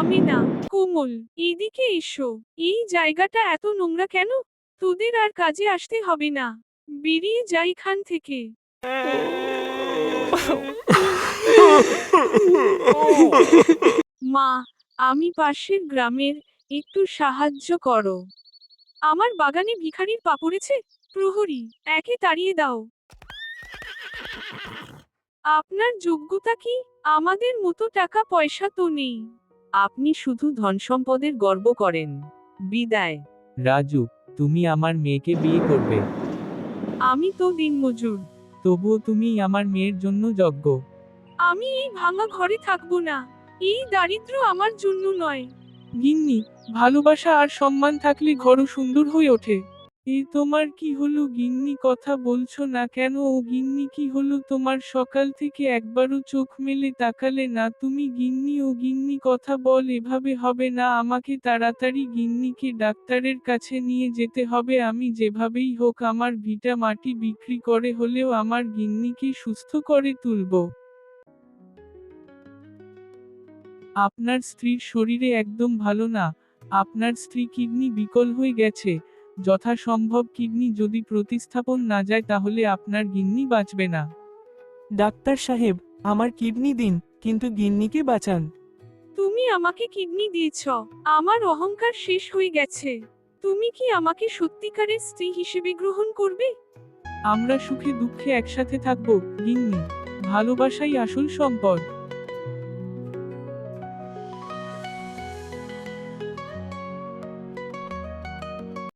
আমিনা, কোমল, এইদিকে এসো। এই জায়গাটা এত নোংরা কেন? তোদের আর কাজে আসতে হবে না। বেরিয়ে যাই এখান থেকে। মা, আমি পাশের গ্রামের, একটু সাহায্য করো। আমার বাগানে ভিখারির পা পড়েছে। প্রহরী, একে তাড়িয়ে দাও। আপনার যোগ্যতা কি? আমাদের মতো টাকা পয়সা তো নেই। আপনি শুধু ধনসম্পদের গর্ব করেন। বিদায়। রাজু, তুমি আমার মেয়েকে বিয়ে করবে। আমি তো দিনমজুর। তবুও তুমি আমার মেয়ের জন্য যোগ্য। আমি এই ভাঙা ঘরে থাকবো না। এই দারিদ্র আমার জন্য নয়। গিন্নি, ভালোবাসা আর সম্মান থাকলে ঘরও সুন্দর হয়ে ওঠে। এ তোমার কি হলো গিন্নি, কথা বলছো না কেন? ও গিন্নি, কি হলো তোমার? সকাল থেকে একবারও চোখ মেলে তাকালে না তুমি। গিন্নি ও গিন্নি, কথা বল, এভাবে হবে না। আমাকে তাড়াতাড়ি গিন্নিকে ডাক্তারের কাছে নিয়ে যেতে হবে। আমি যেভাবেই হোক আমার ভিটা মাটি বিক্রি করে হলেও আমার গিন্নিকে সুস্থ করে তুলব। আপনার স্ত্রীর শরীরে একদম ভালো না। আপনার স্ত্রী কিডনি বিকল হয়ে গেছে। যথাসম্ভব কিডনি যদি প্রতিস্থাপন না যায় তাহলে আপনার গিন্নি বাঁচবে না। ডাক্তার সাহেব, আমার কিডনি দিন, কিন্তু গিন্নিকে বাঁচান। তুমি আমাকে কিডনি দিয়েছ। আমার অহংকার শেষ হয়ে গেছে। তুমি কি আমাকে সত্যিকারের স্ত্রী হিসেবে গ্রহণ করবে? আমরা সুখে দুঃখে একসাথে থাকবো, গিন্নি। ভালোবাসাই আসল সম্পদ।